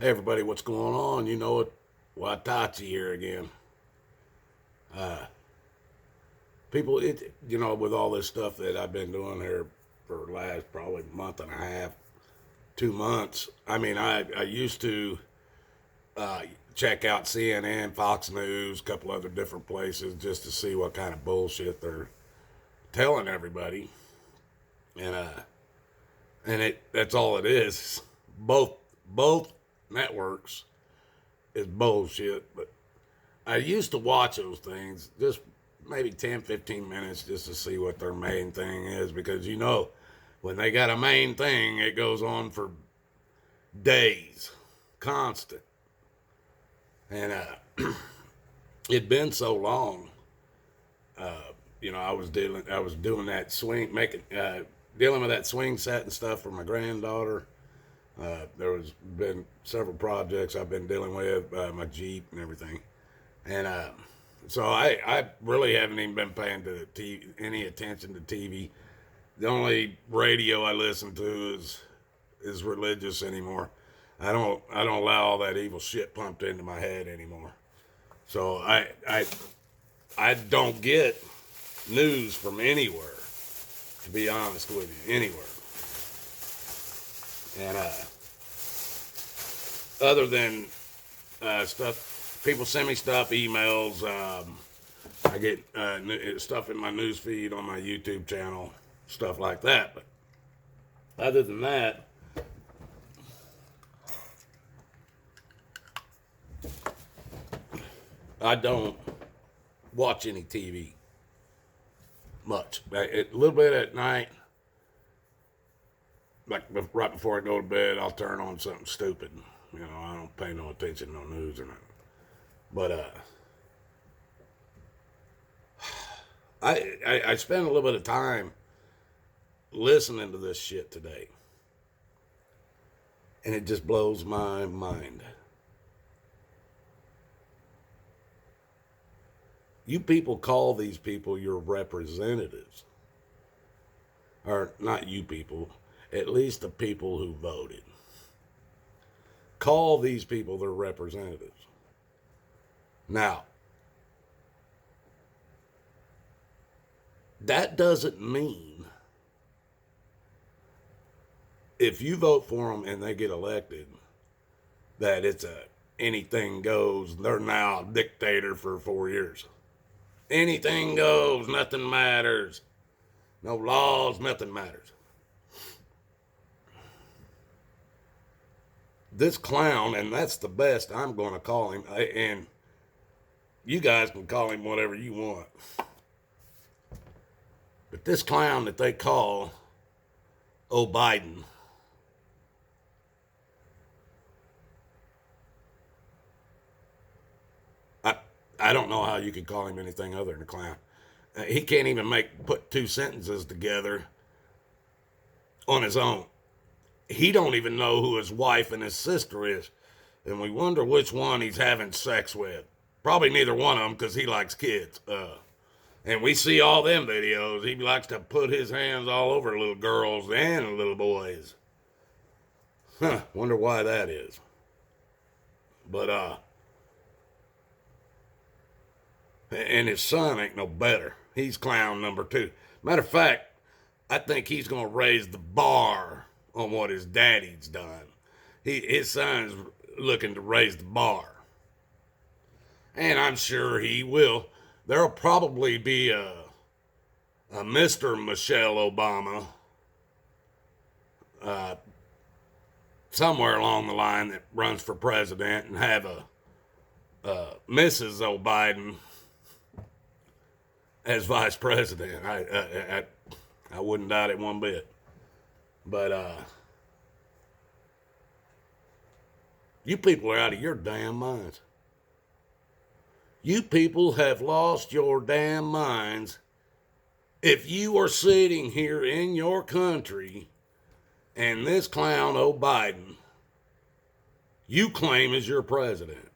Hey everybody, what's going on? You know it, Watachi here again. Uh, People, with all this stuff that I've been doing here for the last probably month and a half, 2 months. I mean, I used to uh, check out CNN, Fox News, a couple other different places just to see what kind of bullshit they're telling everybody, and that's all it is. Both networks is bullshit, but I used to watch those things just maybe 10, 15 minutes just to see what their main thing is because when they got a main thing, it goes on for days, constant. And it'd been so long. I was doing that swing, dealing with that swing set and stuff for my granddaughter. There was been several projects I've been dealing with, my Jeep and everything. And so I really haven't even been paying any attention to TV. The only radio I listen to is religious anymore. I don't allow all that evil shit pumped into my head anymore. So I don't get news from anywhere, to be honest with you, anywhere. And other than stuff, people send me stuff, emails. I get stuff in my news feed on my YouTube channel, stuff like that. But other than that, I don't watch any TV much. A little bit at night, like right before I go to bed, I'll turn on something stupid. I don't pay no attention to no news or nothing. But I spent a little bit of time listening to this shit today, and it just blows my mind. You people call these people your representatives. Or not you people, at least the people who voted. Call these people their representatives. Now, that doesn't mean if you vote for them and they get elected that it's a anything goes. They're now a dictator for 4 years. Anything goes, nothing matters. No laws, nothing matters. This clown, and that's the best I'm going to call him, and you guys can call him whatever you want. But this clown that they call Biden, I don't know how you could call him anything other than a clown. He can't even put two sentences together on his own. He don't even know who his wife and his sister is, and we wonder which one he's having sex with. Probably neither one of them because he likes kids. And we see all them videos. He likes to put his hands all over little girls and little boys. Wonder why that is. But and his son ain't no better. He's clown number 2. Matter of fact, I think he's gonna raise the bar on what his daddy's done. His son's looking to raise the bar, and I'm sure he will. There'll probably be a Mr. Michelle Obama somewhere along the line that runs for president, and have a Mrs. O'Biden as vice president. I wouldn't doubt it one bit. But you people are out of your damn minds. You people have lost your damn minds if you are sitting here in your country and this clown Biden you claim as your president.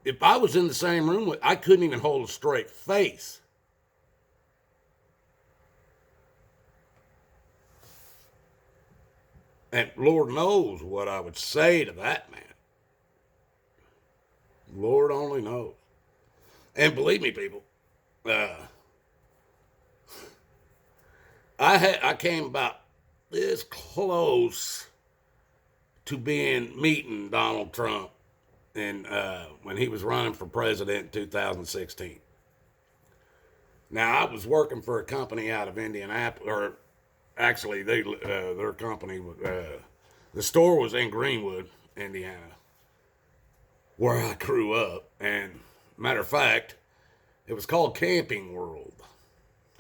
If I was in the same room with, I couldn't even hold a straight face. And Lord knows what I would say to that man. Lord only knows. And believe me, people, I came about this close to meeting Donald Trump and when he was running for president in 2016. Now I was working for a company out of Indianapolis, or actually their company, the store was in Greenwood, Indiana, where I grew up. And matter of fact, it was called Camping World.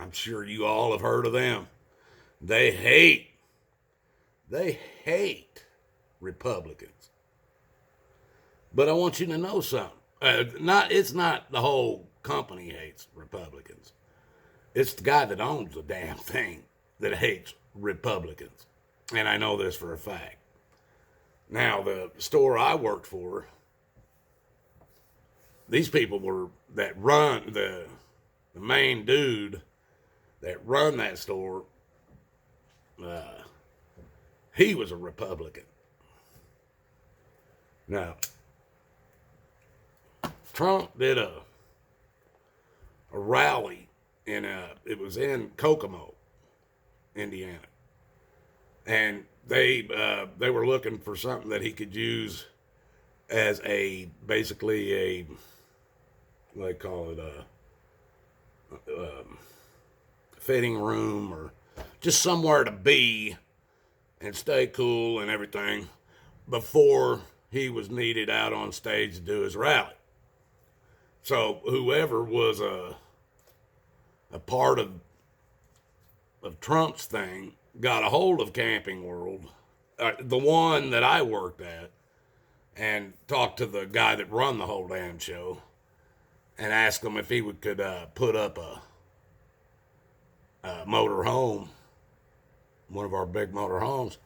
I'm sure you all have heard of them. They hate Republicans. But I want you to know something. It's not the whole company hates Republicans. It's the guy that owns the damn thing that hates Republicans. And I know this for a fact. Now, the store I worked for, these people were that run the main dude that run that store. He was a Republican. Now, Trump did a rally it was in Kokomo, Indiana, and they were looking for something that he could use as basically a, what they call it, a fitting room, or just somewhere to be and stay cool and everything before he was needed out on stage to do his rally. So whoever was a part of Trump's thing got a hold of Camping World, the one that I worked at, and talked to the guy that run the whole damn show and asked him if he could put up a motor home, one of our big motor homes,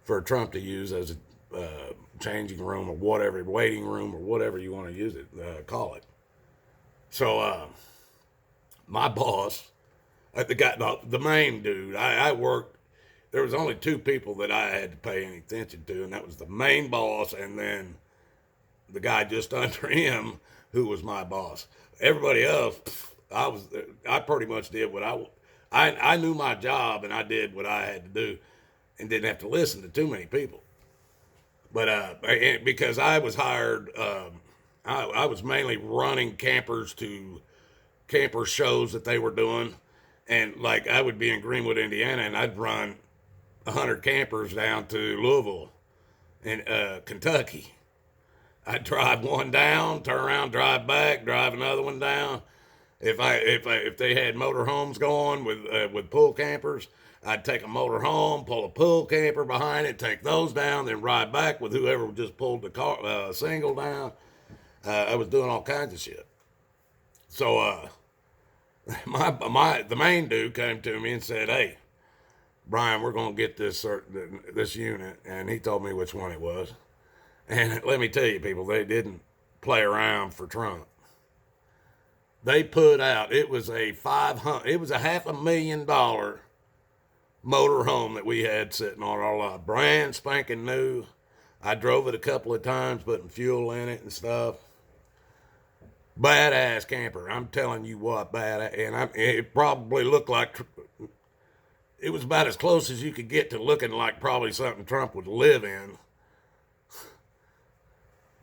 for Trump to use as a changing room or whatever, waiting room or whatever you want to use it, call it. So my boss, the main dude, I worked, there was only two people that I had to pay any attention to, and that was the main boss and then the guy just under him who was my boss. Everybody else, I pretty much did what I knew my job, and I did what I had to do and didn't have to listen to too many people. But because I was hired, I was mainly running campers to camper shows that they were doing. And like I would be in Greenwood, Indiana, and I'd run 100 campers down to Louisville in Kentucky. I'd drive one down, turn around, drive back, drive another one down. If they had motor homes going with pool campers, I'd take a motor home, pull a pool camper behind it, take those down, then ride back with whoever just pulled the car single down. I was doing all kinds of shit. So the main dude came to me and said, "Hey, Brian, we're gonna get this unit," and he told me which one it was. And let me tell you, people, they didn't play around for Trump. They put out, it was a $500,000 motor home that we had sitting on our lot, brand spanking new. I drove it a couple of times, putting fuel in it and stuff. Badass camper, I'm telling you what, badass. And it probably looked like, it was about as close as you could get to looking like probably something Trump would live in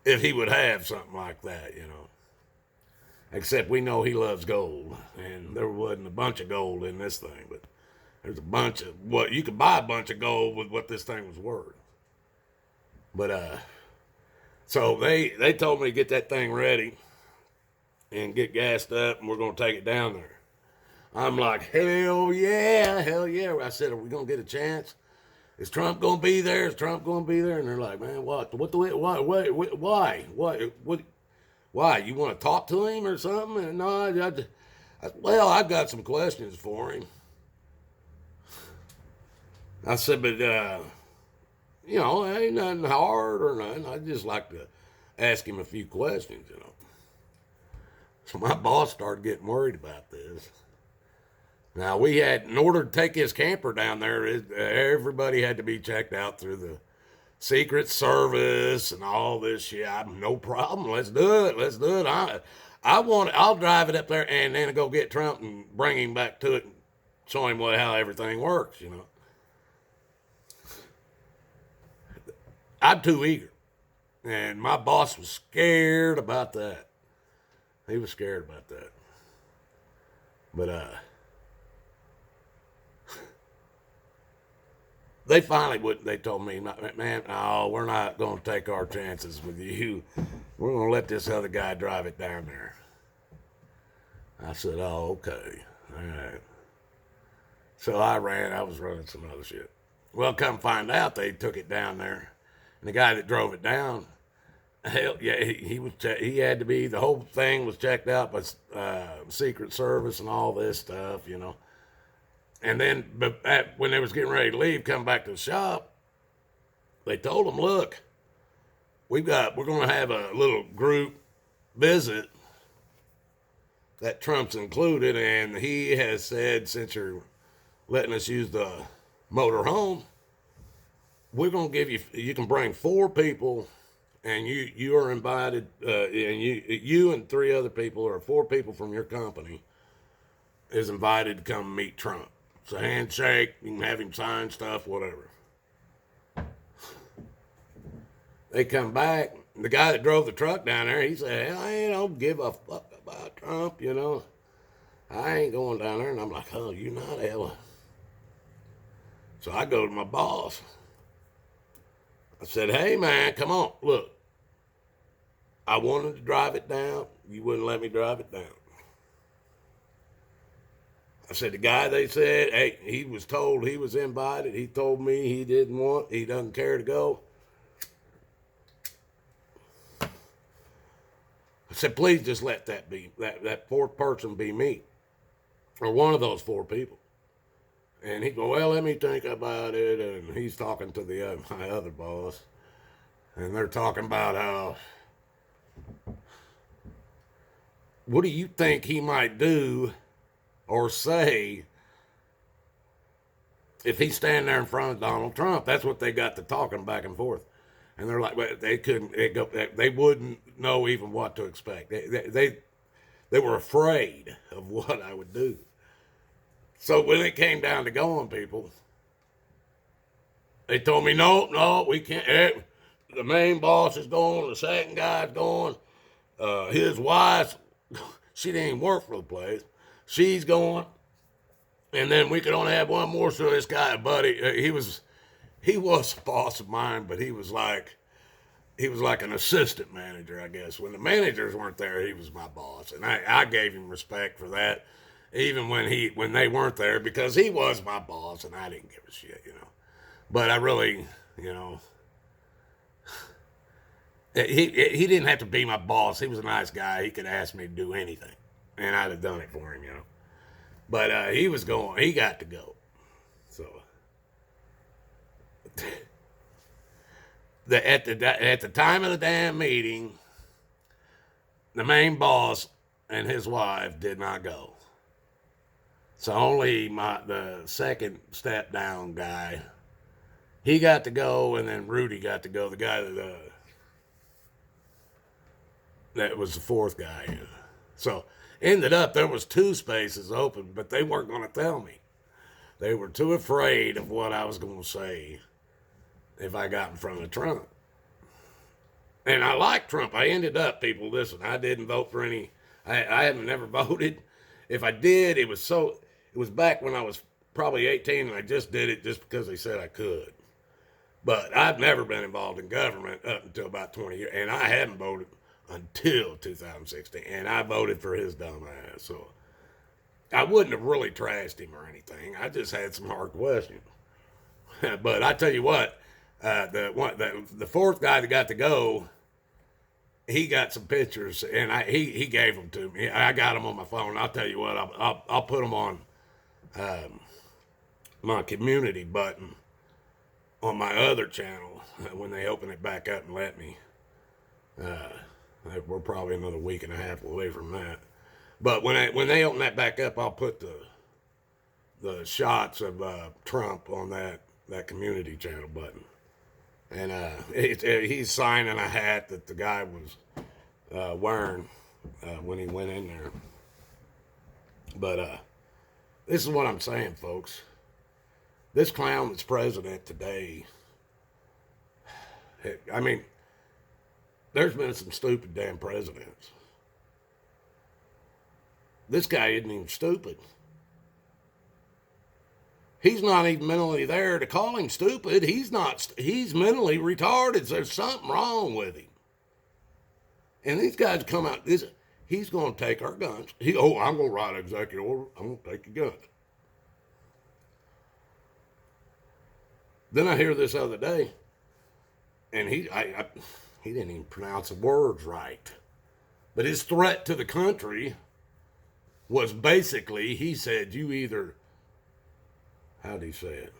if he would have something like that, you know. Except we know he loves gold, and there wasn't a bunch of gold in this thing, but there's a bunch of you could buy a bunch of gold with what this thing was worth. But so they told me to get that thing ready and get gassed up, and we're gonna take it down there. I'm like, hell yeah. I said, are we gonna get a chance? Is Trump gonna be there? Is Trump gonna be there? And they're like, man, why? Why? You want to talk to him or something? And no, I've got some questions for him. I said, but ain't nothing hard or nothing. I'd just like to ask him a few questions, you know. So my boss started getting worried about this. Now we had, in order to take his camper down there, everybody had to be checked out through the Secret Service and all this shit. I'm no problem. Let's do it. Let's do it. I'll drive it up there and then go get Trump and bring him back to it and show him how everything works. I'm too eager, and my boss was scared about that. He was scared about that. But they finally would. They told me, man, no, we're not going to take our chances with you. We're going to let this other guy drive it down there. I said, oh, okay. All right. So I was running some other shit. Well, come find out, they took it down there. And the guy that drove it down, hell, yeah, he had to be, the whole thing was checked out by Secret Service and all this stuff, And then, when they was getting ready to leave, come back to the shop, they told him, look, we're going to have a little group visit that Trump's included, and he has said, since you're letting us use the motor home, we're going to you can bring 4 people, and you are invited, and you and 3 other people, or 4 people from your company, is invited to come meet Trump. It's a handshake, you can have him sign stuff, whatever. They come back, the guy that drove the truck down there, he said, hell, I don't give a fuck about Trump, I ain't going down there. And I'm like, oh, you not, Ella. So I go to my boss. I said, hey, man, come on, look. I wanted to drive it down. You wouldn't let me drive it down. I said, the guy they said, hey, he was told he was invited. He told me he doesn't care to go. I said, please just let that be, that 4th person be me. Or one of those 4 people. And he go, well, let me think about it. And he's talking to my other boss. And they're talking about how, what do you think he might do or say if he's standing there in front of Donald Trump? That's what they got to talking back and forth. And they're like, well, they wouldn't know even what to expect. They were afraid of what I would do. So when it came down to going, people, they told me, no, we can't. The main boss is going, the second guy's going, his wife, she didn't even work for the place. She's going, and then we could only have one more. So this guy, buddy, he was a boss of mine, but he was like an assistant manager, I guess. When the managers weren't there, he was my boss, and I gave him respect for that, even when they weren't there, because he was my boss, and I didn't give a shit, But I really, he didn't have to be my boss. He was a nice guy. He could ask me to do anything, and I'd have done it for him, But he was going. He got to go. So at the time of the damn meeting, the main boss and his wife did not go. So only the second step down guy, he got to go, and then Rudy got to go. The guy that was the 4th guy. So ended up there was 2 spaces open, but they weren't going to tell me. They were too afraid of what I was going to say if I got in front of Trump. And I like Trump. I ended up, people, listen, I didn't vote for any. I haven't never voted. If I did, it was back when I was probably 18, and I just did it just because they said I could. But I've never been involved in government up until about 20 years, and I hadn't voted until 2016, and I voted for his dumb ass. So I wouldn't have really trashed him or anything. I just had some hard questions. But I tell you what, the 4th guy that got to go, he got some pictures, and he gave them to me. I got them on my phone. I'll tell you what, I'll put them on my community button on my other channel when they open it back up and let me. We're probably another week and a half away from that. But when they open that back up, I'll put the shots of Trump on that community channel button. And he's signing a hat that the guy was wearing when he went in there. But this is what I'm saying, folks. This clown that's president today, I mean, there's been some stupid damn presidents. This guy isn't even stupid. He's not even mentally there to call him stupid. He's mentally retarded. There's something wrong with him. And these guys come out, he's going to take our guns. I'm going to write an executive order. I'm going to take your guns. Then I hear this other day, and he didn't even pronounce the words right. But his threat to the country was basically, he said, you either, how did he say it?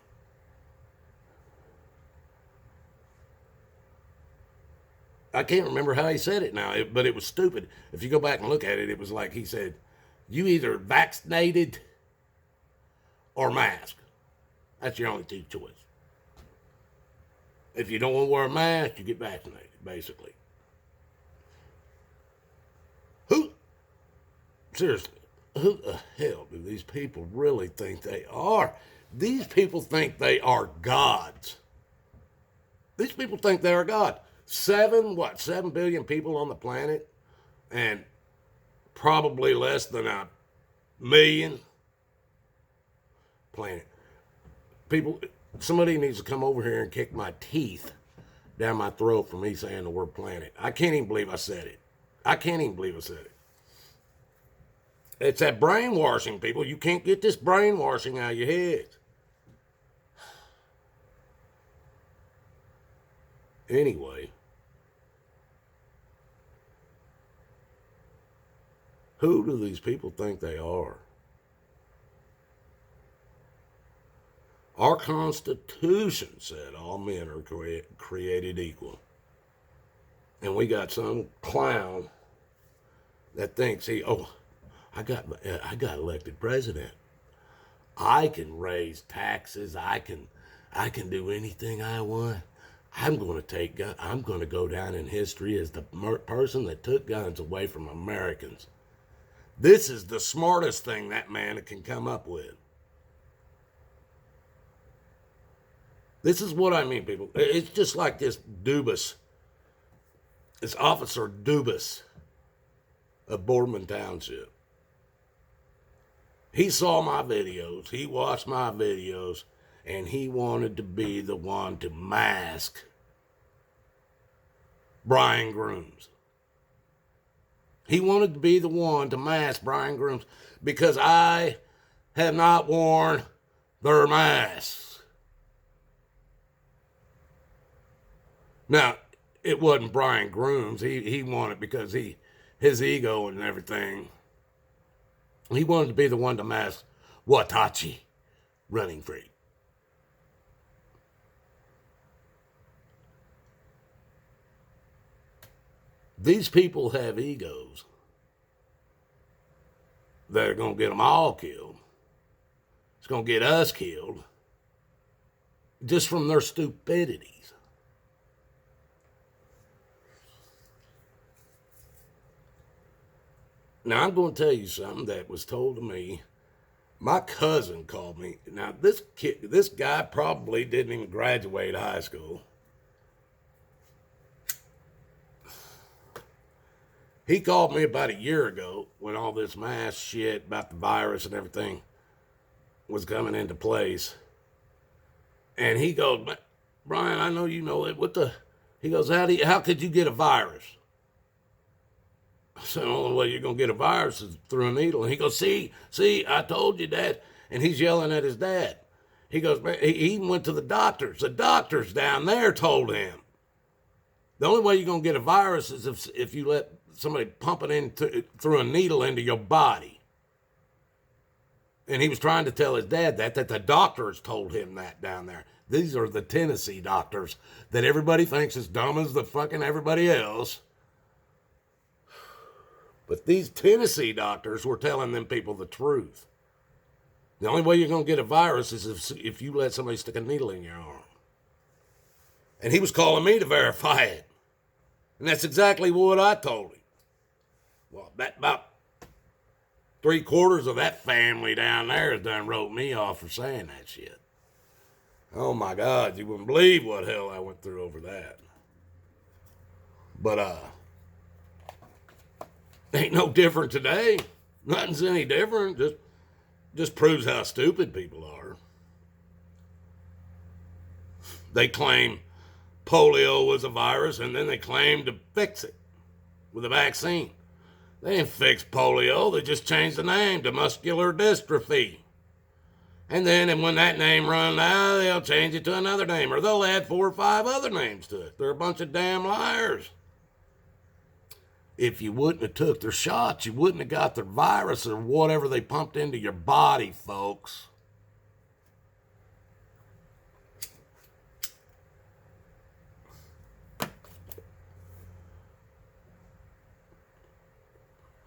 I can't remember how he said it now, but it was stupid. If you go back and look at it, it was like he said, you either vaccinated or mask. That's your only two choices. If you don't want to wear a mask, you get vaccinated, basically. Seriously, who the hell do these people really think they are? These people think they are gods. These people think they are God. 7 billion people on the planet, and probably less than 1 million planet. People, somebody needs to come over here and kick my teeth down my throat for me saying the word planet. I can't even believe I said it. It's that brainwashing, people. You can't get this brainwashing out of your head. Anyway, who do these people think they are? Our Constitution said all men are created equal. And we got some clown that thinks I got elected president. I can raise taxes. I can do anything I want. I'm going to go down in history as the person that took guns away from Americans. This is the smartest thing that man can come up with. This is what I mean, people. It's just like this Officer Dubas of Boardman Township. He saw my videos, he watched my videos, and he wanted to be the one to mask Brian Grooms. He wanted to be the one to mask Brian Grooms because I have not worn their masks. Now, it wasn't Brian Grooms. He wanted, because his ego and everything, he wanted to be the one to mask Watachi running free. These people have egos that are going to get them all killed. It's going to get us killed just from their stupidities. Now, I'm going to tell you something that was told to me. My cousin called me. Now, this guy probably didn't even graduate high school. He called me about a year ago when all this mass shit about the virus and everything was coming into place. And he goes, Brian, I know you know it. He goes, how could you get a virus? I said, the only way you're going to get a virus is through a needle. And he goes, see, I told you, Dad. And he's yelling at his dad. He goes, man, he even went to the doctors. The doctors down there told him. The only way you're going to get a virus is if you let somebody pump it in through a needle into your body. And he was trying to tell his dad that the doctors told him that down there. These are the Tennessee doctors that everybody thinks is dumb as the fucking everybody else. But these Tennessee doctors were telling them people the truth. The only way you're going to get a virus is if you let somebody stick a needle in your arm. And he was calling me to verify it. And that's exactly what I told him. Well, that about 3/4 of that family down there has done wrote me off for saying that shit. Oh my God, you wouldn't believe what hell I went through over that. But ain't no different today. Nothing's any different. Just proves how stupid people are. They claim polio was a virus, and then they claim to fix it with a vaccine. They didn't fix polio. They just changed the name to muscular dystrophy. And then when that name runs out, they'll change it to another name, or they'll add 4 or 5 other names to it. They're a bunch of damn liars. If you wouldn't have took their shots, you wouldn't have got their virus or whatever they pumped into your body, folks.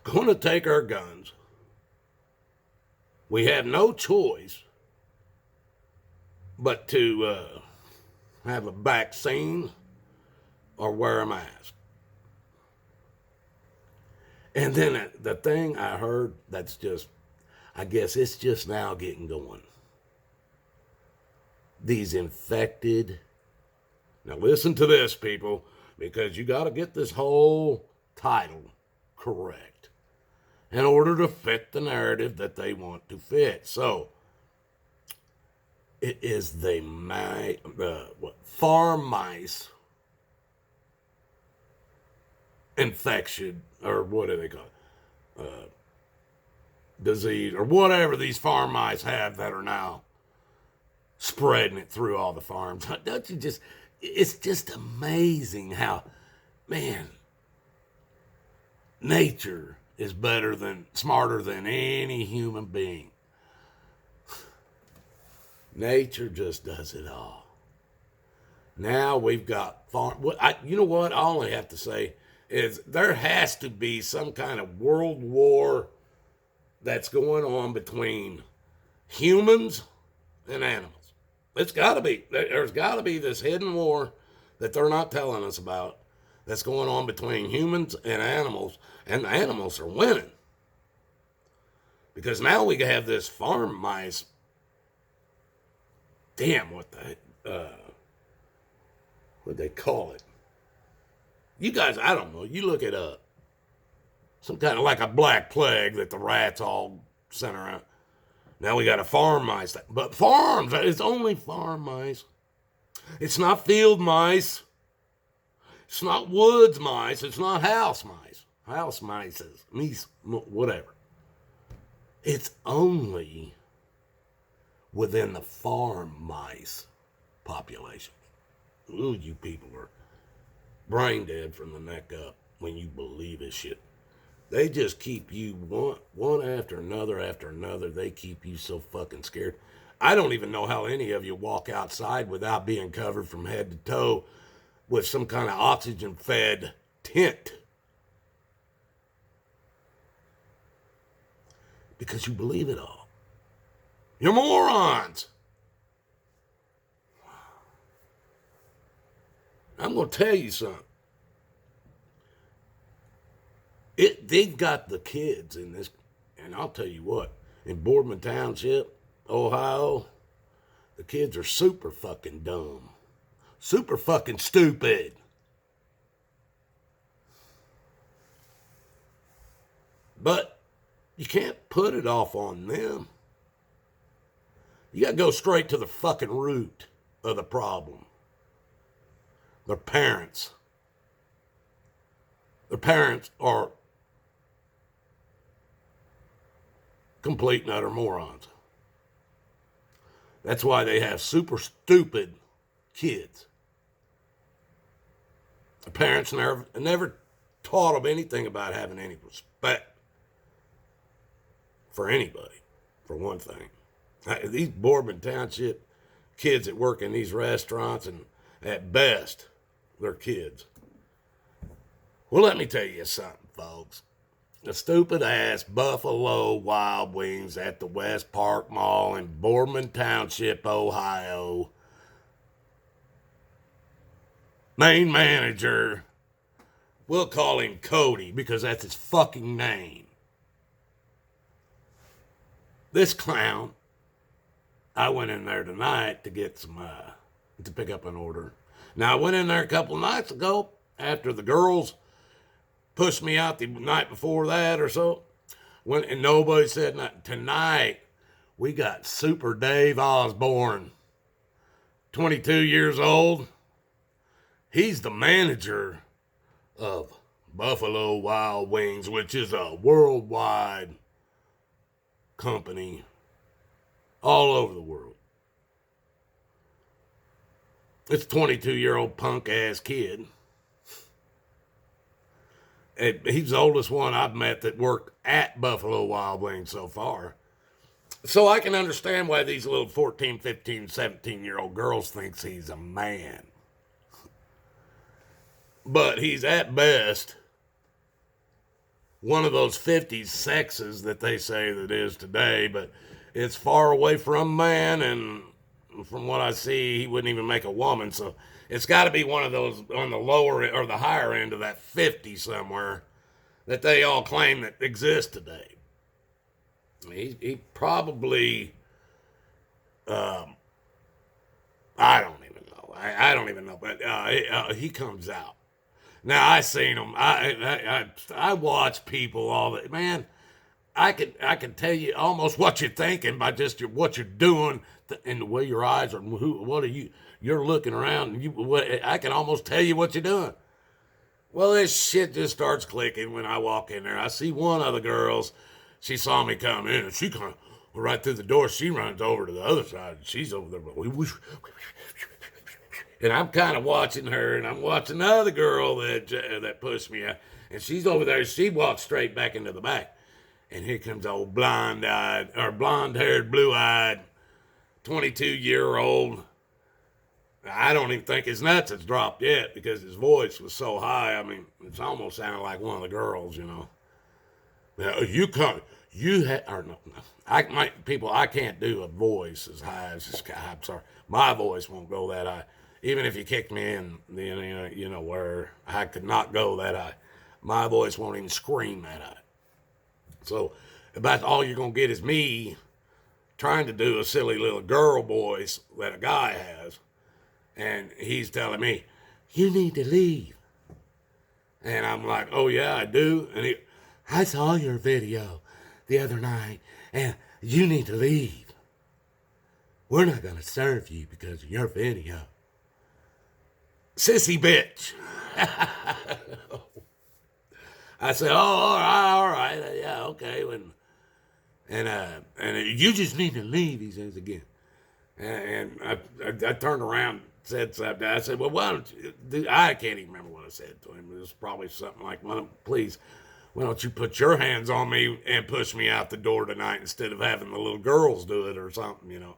Going to take our guns. We have no choice but to have a vaccine or wear a mask. And then the thing I heard that's just, I guess it's just now getting going. These infected, now listen to this, people, because you got to get this whole title correct in order to fit the narrative that they want to fit. So, it is the farm mice infection, or what do they call it? Disease, or whatever these farm mice have that are now spreading it through all the farms. Don't you just, it's just amazing how, man, nature is smarter than any human being. Nature just does it all. Now we've got you know what? I only have to say is there has to be some kind of world war that's going on between humans and animals. It's got to be. There's got to be this hidden war that they're not telling us about that's going on between humans and the animals are winning. Because now we have this farm mice. Damn, what they call it? You guys, I don't know. You look it up. Some kind of like a black plague that the rats all sent around. Now we got a farm mice. But farms, it's only farm mice. It's not field mice. It's not woods mice. It's not house mice. House mice is whatever. It's only within the farm mice population. Ooh, you people are brain dead from the neck up when you believe this shit. They just keep you one after another. They keep you so fucking scared. I don't even know how any of you walk outside without being covered from head to toe with some kind of oxygen-fed tent. Because you believe it all. You're morons. I'm going to tell you something. They've got the kids in this, and I'll tell you what, in Boardman Township, Ohio, the kids are super fucking dumb. Super fucking stupid. But you can't put it off on them. You got to go straight to the fucking root of the problem. Their parents. Their parents are complete and utter morons. That's why they have super stupid kids. The parents never taught them anything about having any respect for anybody, for one thing. These Boardman Township kids that work in these restaurants, and at best, they're kids. Well, let me tell you something, folks. The stupid ass Buffalo Wild Wings at the West Park Mall in Boardman Township, Ohio. Main manager, we'll call him Cody because that's his fucking name. This clown, I went in there tonight to get some, to pick up an order. Now, I went in there a couple nights ago after the girls pushed me out the night before that or so. And nobody said nothing. Tonight, we got Super Dave Osborne, 22 years old. He's the manager of Buffalo Wild Wings, which is a worldwide company all over the world. It's a 22-year-old punk-ass kid. And he's the oldest one I've met that worked at Buffalo Wild Wings so far. So I can understand why these little 14, 15, 17-year-old girls thinks he's a man. But he's at best one of those 50s sexes that they say that is today, but it's far away from man, and from what I see, he wouldn't even make a woman, so it's got to be one of those on the lower or the higher end of that 50 somewhere that they all claim that exists today. He probably, I don't even know. I don't even know, but he comes out. Now I seen him. I watch people all the man. I can tell you almost what you're thinking by just what you're doing and the way your eyes are. What are you? You're looking around. I can almost tell you what you're doing. Well, this shit just starts clicking when I walk in there. I see one of the girls. She saw me come in, and she kind of right through the door. She runs over to the other side. And she's over there. And I'm kind of watching her, and I'm watching the other girl that pushed me out. And she's over there. She walks straight back into the back. And here comes old blonde-haired, blue-eyed, 22-year-old. I don't even think his nuts has dropped yet because his voice was so high. I mean, it's almost sounded like one of the girls, you know. Now, I can't do a voice as high as this guy. I'm sorry. My voice won't go that high. Even if you kicked me in, you know, where I could not go that high. My voice won't even scream that high. So about all you're going to get is me trying to do a silly little girl voice that a guy has. And he's telling me, you need to leave. And I'm like, oh, yeah, I do. And I saw your video the other night, and you need to leave. We're not going to serve you because of your video. Sissy bitch. I said, oh, all right, yeah, okay. And you just need to leave, he says again. And I turned around, said something. I said, well, why don't you, I can't even remember what I said to him. It was probably something like, well, please, why don't you put your hands on me and push me out the door tonight instead of having the little girls do it or something, you know.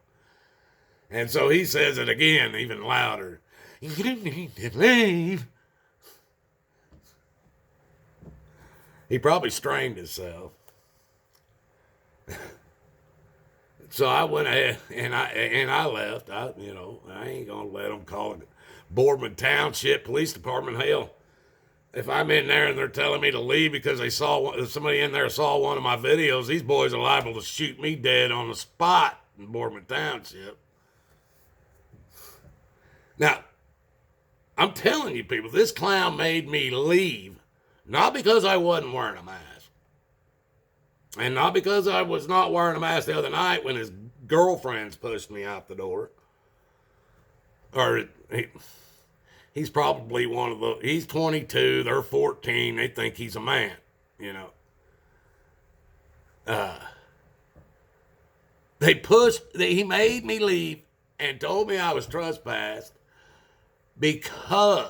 And so he says it again, even louder. You need to leave. He probably strained himself. So I went ahead and I left. I ain't gonna let them call it Boardman Township Police Department. Hell, if I'm in there and they're telling me to leave because somebody in there saw one of my videos, these boys are liable to shoot me dead on the spot in Boardman Township. Now, I'm telling you people, this clown made me leave, not because I wasn't wearing a mask. And not because I was not wearing a mask the other night when his girlfriends pushed me out the door. Or he's probably one of the, he's 22, they're 14, they think he's a man, you know. He made me leave and told me I was trespassed because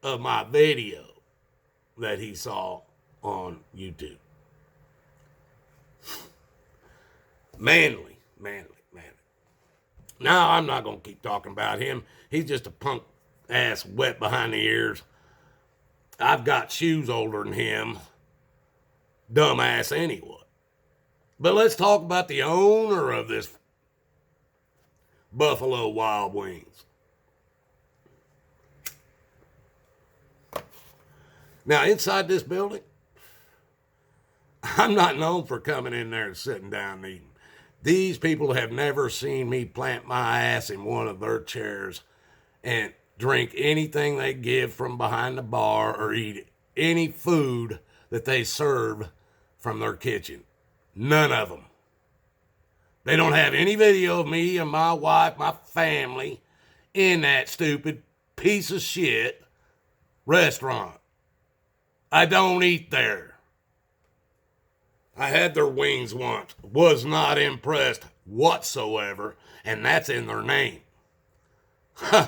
of my video that he saw on YouTube. Manly. Now, I'm not going to keep talking about him. He's just a punk ass wet behind the ears. I've got shoes older than him. dumbass anyway. But let's talk about the owner of this Buffalo Wild Wings. Now, inside this building, I'm not known for coming in there and sitting down and eating. These people have never seen me plant my ass in one of their chairs and drink anything they give from behind the bar or eat any food that they serve from their kitchen. None of them. They don't have any video of me and my wife, my family, in that stupid piece of shit restaurant. I don't eat there. I had their wings once. Was not impressed whatsoever, and that's in their name. Huh.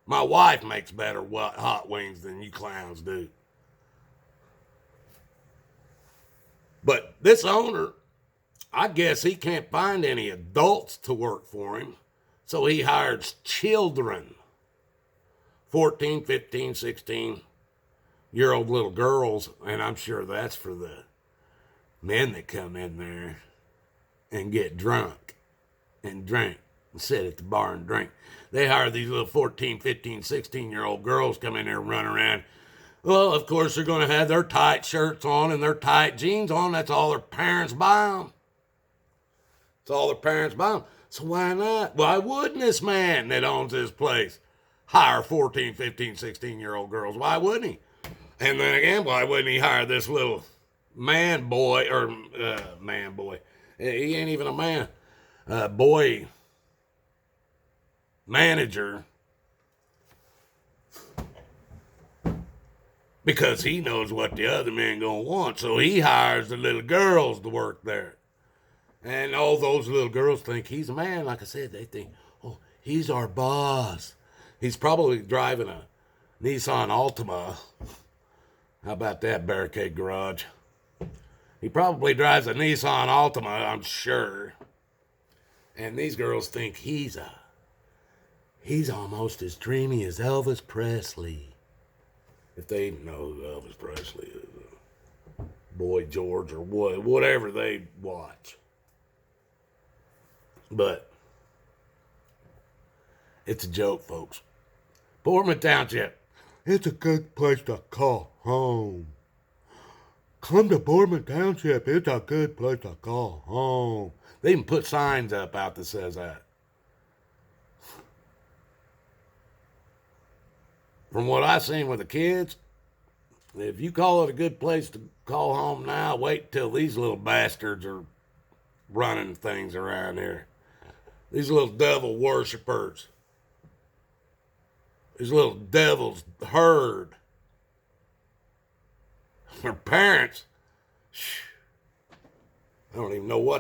My wife makes better hot wings than you clowns do. But this owner, I guess he can't find any adults to work for him, so he hires children, 14, 15, 16-year-old little girls, and I'm sure that's for the men that come in there and get drunk and drink and sit at the bar and drink. They hire these little 14, 15, 16-year-old girls come in there and run around. Well, of course, they're going to have their tight shirts on and their tight jeans on. That's all their parents buy them. That's all their parents buy them. So why not? Why wouldn't this man that owns this place hire 14, 15, 16-year-old girls? Why wouldn't he? And then again, why wouldn't he hire this little man boy? He ain't even a man. Boy manager, because he knows what the other men gonna want, so he hires the little girls to work there. And all those little girls think he's a man. Like I said, they think, oh, he's our boss. He's probably driving a Nissan Altima. How about that, Barricade Garage? He probably drives a Nissan Altima, I'm sure. And these girls think he's almost as dreamy as Elvis Presley. If they know who Elvis Presley is, Boy George or whatever they watch. But it's a joke, folks. Boardman Township, it's a good place to call home. Come to Boardman Township, it's a good place to call home. They even put signs up out that says that. From what I've seen with the kids, if you call it a good place to call home now, wait till these little bastards are running things around here. These little devil worshipers. These little devils herd. Their parents, I don't even know what